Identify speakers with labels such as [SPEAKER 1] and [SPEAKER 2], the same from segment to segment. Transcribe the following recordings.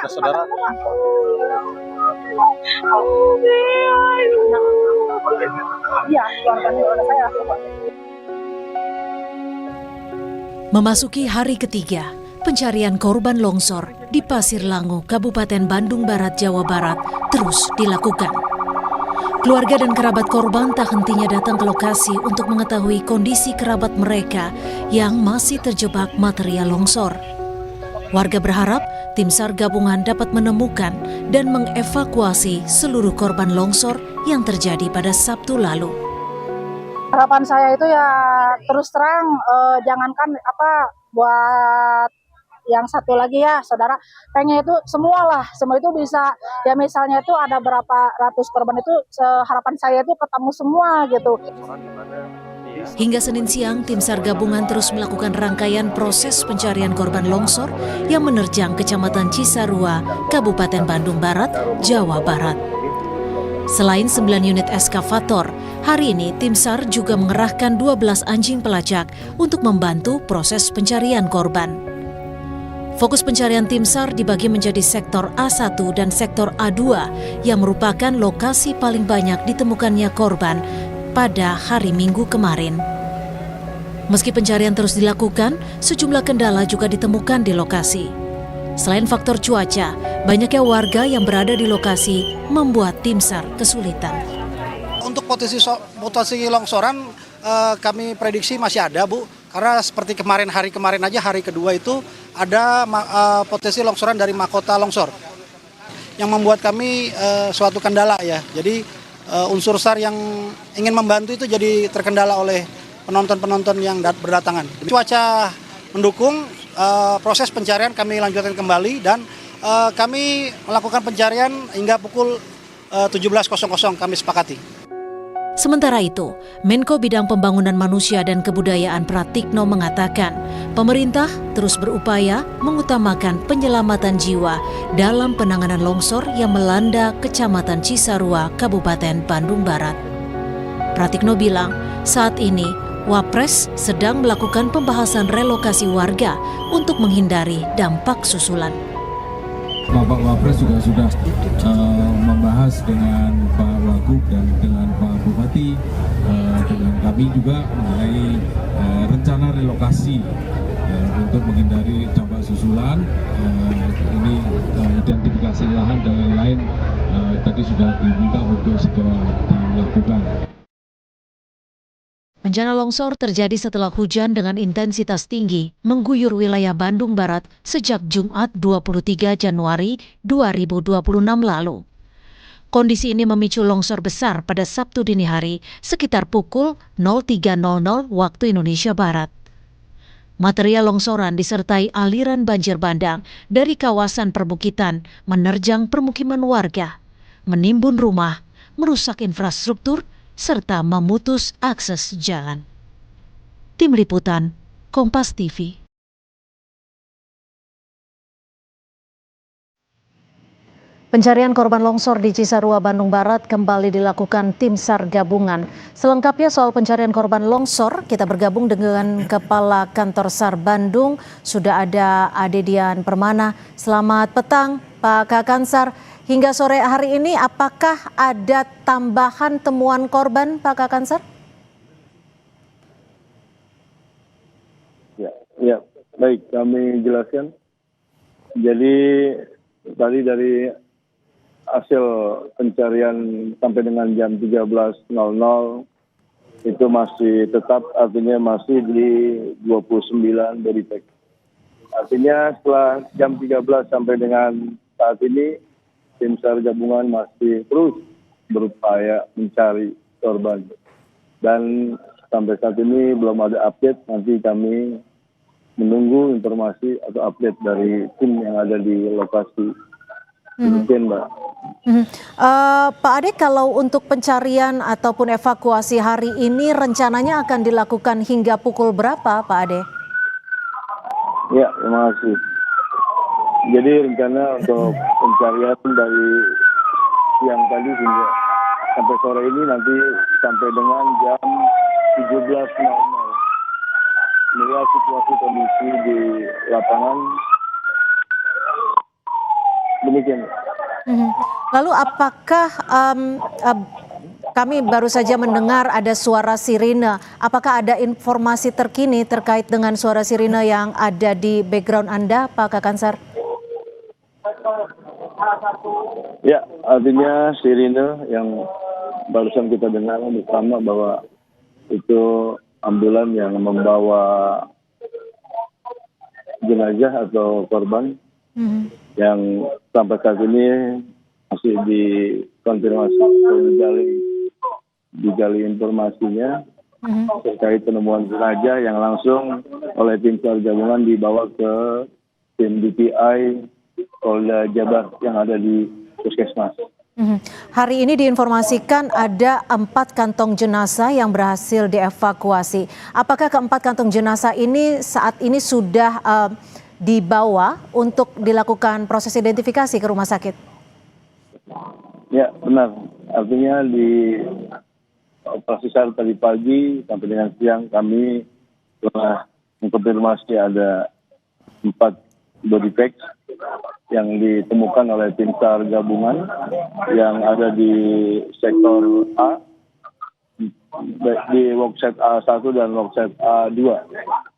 [SPEAKER 1] saudara.
[SPEAKER 2] Iya, keluarga saya.
[SPEAKER 3] Memasuki hari ketiga, pencarian korban longsor di Pasir Lango, Kabupaten Bandung Barat, Jawa Barat terus dilakukan. Keluarga dan kerabat korban tak hentinya datang ke lokasi untuk mengetahui kondisi kerabat mereka yang masih terjebak material longsor. Warga berharap tim SAR gabungan dapat menemukan dan mengevakuasi seluruh korban longsor yang terjadi pada Sabtu lalu.
[SPEAKER 2] Harapan saya itu ya terus terang, jangankan buat yang satu lagi ya saudara, pengen itu semua itu bisa ya, misalnya itu ada berapa ratus korban itu, harapan saya itu ketemu semua gitu.
[SPEAKER 3] Hingga Senin siang, tim SAR gabungan terus melakukan rangkaian proses pencarian korban longsor yang menerjang Kecamatan Cisarua, Kabupaten Bandung Barat, Jawa Barat. Selain 9 unit eskavator, hari ini tim SAR juga mengerahkan 12 anjing pelacak untuk membantu proses pencarian korban. Fokus pencarian tim SAR dibagi menjadi sektor A1 dan sektor A2 yang merupakan lokasi paling banyak ditemukannya korban pada hari Minggu kemarin. Meski pencarian terus dilakukan, sejumlah kendala juga ditemukan di lokasi. Selain faktor cuaca, banyaknya warga yang berada di lokasi membuat tim SAR kesulitan.
[SPEAKER 4] Untuk potensi longsoran kami prediksi masih ada, Bu. Karena seperti hari kemarin aja, hari kedua itu ada potensi longsoran dari mahkota longsor. Yang membuat kami suatu kendala ya. Jadi unsur SAR yang ingin membantu itu jadi terkendala oleh penonton-penonton yang berdatangan. Cuaca mendukung, proses pencarian kami lanjutkan kembali dan kami melakukan pencarian hingga pukul 17.00 kami sepakati.
[SPEAKER 3] Sementara itu, Menko Bidang Pembangunan Manusia dan Kebudayaan Pratikno mengatakan, pemerintah terus berupaya mengutamakan penyelamatan jiwa dalam penanganan longsor yang melanda Kecamatan Cisarua, Kabupaten Bandung Barat. Pratikno bilang, saat ini Wapres sedang melakukan pembahasan relokasi warga untuk menghindari dampak susulan.
[SPEAKER 5] Bapak Wapres juga sudah membahas dengan Pak Wagub dan dengan Pak Bupati, dengan kami juga mengenai rencana relokasi untuk menghindari dampak susulan. Ini identifikasi lahan dan lain-lain tadi sudah diminta untuk segera dilakukan.
[SPEAKER 3] Bencana longsor terjadi setelah hujan dengan intensitas tinggi mengguyur wilayah Bandung Barat sejak Jumat 23 Januari 2026 lalu. Kondisi ini memicu longsor besar pada Sabtu dini hari sekitar pukul 03.00 waktu Indonesia Barat. Material longsoran disertai aliran banjir bandang dari kawasan perbukitan menerjang permukiman warga, menimbun rumah, merusak infrastruktur, serta memutus akses jalan. Tim Liputan, Kompas TV. Pencarian korban longsor di Cisarua, Bandung Barat kembali dilakukan tim SAR gabungan. Selengkapnya soal pencarian korban longsor, kita bergabung dengan Kepala Kantor SAR Bandung. Sudah ada Ade Dian Permana. Selamat petang, Pak Kakansar. Hingga sore hari ini, apakah ada tambahan temuan korban, Pak Kakansar?
[SPEAKER 6] Ya, baik, kami jelaskan. Jadi tadi dari hasil pencarian sampai dengan jam 13.00 itu masih tetap, artinya masih di 29 body pack. Artinya setelah jam 13 sampai dengan saat ini, tim SAR gabungan masih terus berupaya mencari korban. Dan sampai saat ini belum ada update, nanti kami menunggu informasi atau update dari tim yang ada di lokasi. Mungkin, Mbak.
[SPEAKER 3] Pak Ade, kalau untuk pencarian ataupun evakuasi hari ini rencananya akan dilakukan hingga pukul berapa, Pak Ade?
[SPEAKER 6] Ya, terima kasih. Jadi rencana untuk pencarian dari siang tadi hingga sampai sore ini nanti sampai dengan jam 17.00. Melihat situasi kondisi di lapangan, Demikian.
[SPEAKER 3] Mhm. Lalu apakah kami baru saja mendengar ada suara sirine. Apakah ada informasi terkini terkait dengan suara sirine yang ada di background Anda, Pak Kakansar?
[SPEAKER 6] Ya, artinya sirine yang barusan kita dengar bersama bahwa itu ambulan yang membawa jenazah atau korban yang sampai saat ini masih dikonfirmasi atau digali informasinya terkait penemuan jenazah yang langsung oleh tim SAR gabungan dibawa ke tim DPI Polda Jabar yang ada di Puskesmas.
[SPEAKER 3] Hari ini diinformasikan ada 4 kantong jenazah yang berhasil dievakuasi. Apakah keempat kantong jenazah ini saat ini sudah dibawa untuk dilakukan proses identifikasi ke rumah sakit?
[SPEAKER 6] Ya, benar. Artinya di operasi SAR tadi pagi sampai dengan siang kami telah mengkonfirmasi ada 4 body bags yang ditemukan oleh tim SAR gabungan yang ada di sektor A, di worksite A1 dan worksite A2.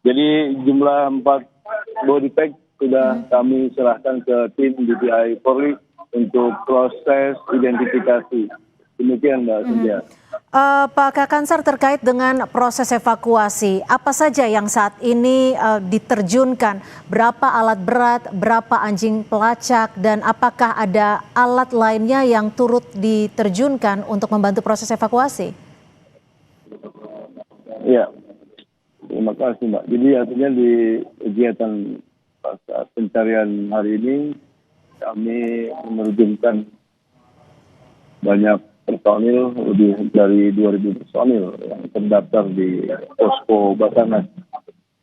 [SPEAKER 6] Jadi jumlah 4 body bag sudah kami serahkan ke tim DPI Polri untuk proses identifikasi. Demikian Mbak Cynthia.
[SPEAKER 3] Pak Kakansar, terkait dengan proses evakuasi, apa saja yang saat ini diterjunkan? Berapa alat berat, berapa anjing pelacak, dan apakah ada alat lainnya yang turut diterjunkan untuk membantu proses evakuasi?
[SPEAKER 6] Ya, terima kasih Mbak. Jadi artinya di kegiatan pencarian hari ini kami menerjunkan banyak personil, lebih dari 2.000 personil yang terdaftar di posko Basarnas.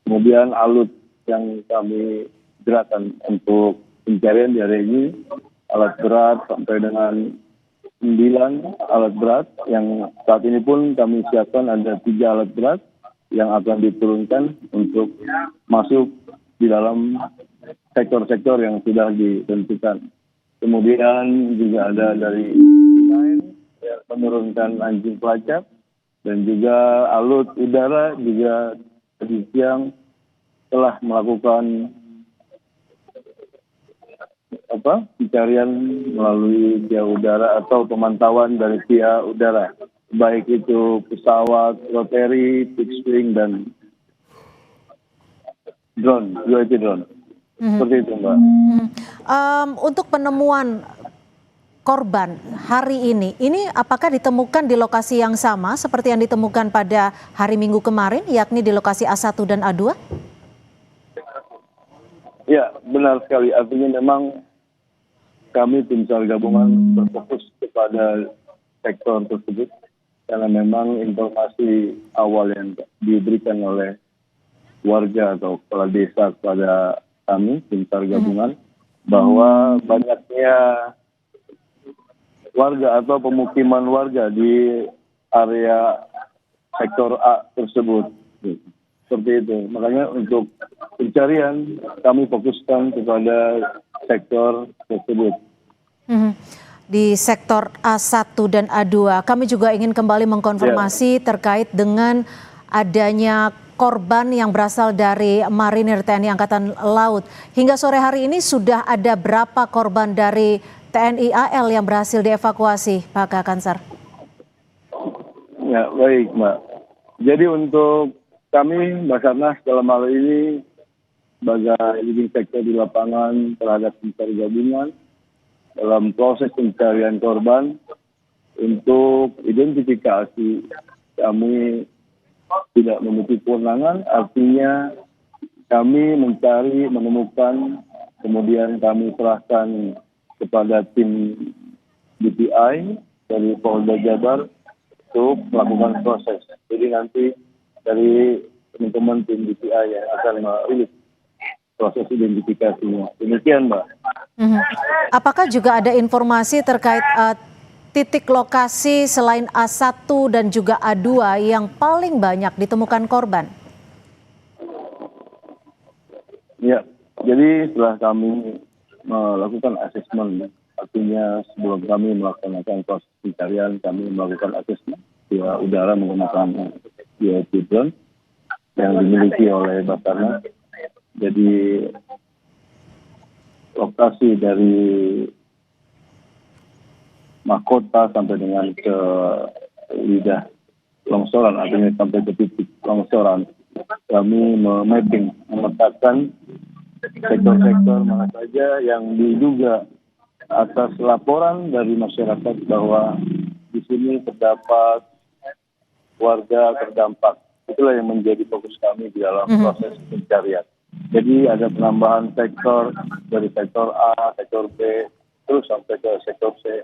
[SPEAKER 6] Kemudian alut yang kami gerakkan untuk pencarian di hari ini, alat berat sampai dengan 9 alat berat, yang saat ini pun kami siapkan ada 3 alat berat yang akan diturunkan untuk masuk di dalam sektor-sektor yang sudah ditentukan. Kemudian juga ada dari menurunkan anjing pelacak dan juga alut udara juga tadi siang telah melakukan pencarian melalui via udara atau pemantauan dari via udara, baik itu pesawat rotary, fixed wing dan drone, UAV drone. Seperti itu Mbak.
[SPEAKER 3] Untuk penemuan korban hari ini apakah ditemukan di lokasi yang sama seperti yang ditemukan pada hari Minggu kemarin, yakni di lokasi A1 dan A2?
[SPEAKER 6] Ya, benar sekali. Artinya memang kami tim SAR gabungan berfokus kepada sektor tersebut karena memang informasi awal yang diberikan oleh warga atau kepala desa kepada kami tim SAR gabungan bahwa banyaknya warga atau pemukiman warga di area sektor A tersebut. Seperti itu. Makanya untuk pencarian kami fokuskan kepada sektor tersebut.
[SPEAKER 3] Di sektor A1 dan A2, kami juga ingin kembali mengkonfirmasi terkait dengan adanya korban yang berasal dari Marinir TNI Angkatan Laut. Hingga sore hari ini sudah ada berapa korban dari TNI AL yang berhasil dievakuasi, Pak Kakansar?
[SPEAKER 6] Ya, baik Mbak. Jadi untuk kami Basarnas dalam hal ini sebagai leading sector di lapangan terhadap pencari gabungan dalam proses pencarian korban untuk identifikasi kami tidak memiliki kewenangan, artinya kami mencari, menemukan, kemudian kami serahkan kepada tim DPI dari Polda Jabar untuk melakukan proses. Jadi nanti dari teman-teman tim DPI yang akan merilis proses identifikasinya. Demikian Mbak.
[SPEAKER 3] Apakah juga ada informasi terkait titik lokasi selain A1 dan juga A2 yang paling banyak ditemukan korban?
[SPEAKER 6] Ya, jadi setelah kami melakukan asesmen. Artinya sebelum kami melaksanakan proses pencarian, kami melakukan asesmen via udara menggunakan UAV drone yang dimiliki oleh Basarnas. Jadi lokasi dari mahkota sampai dengan ke lidah longsoran, artinya sampai ke titik longsoran, kami memetakan sektor-sektor mana saja yang diduga atas laporan dari masyarakat bahwa di sini terdapat warga terdampak. Itulah yang menjadi fokus kami di dalam proses pencarian. Jadi ada penambahan sektor dari sektor A, sektor B, terus sampai ke sektor C.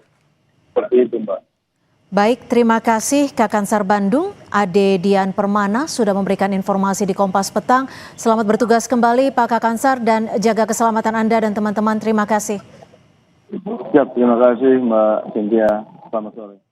[SPEAKER 6] Seperti itu, Mbak.
[SPEAKER 3] Baik, terima kasih Kak Kansar Bandung, Ade Dian Permana sudah memberikan informasi di Kompas Petang. Selamat bertugas kembali Pak Kak Kansar dan jaga keselamatan Anda dan teman-teman. Terima kasih.
[SPEAKER 6] Siap, terima kasih Mbak Cynthia. Selamat sore.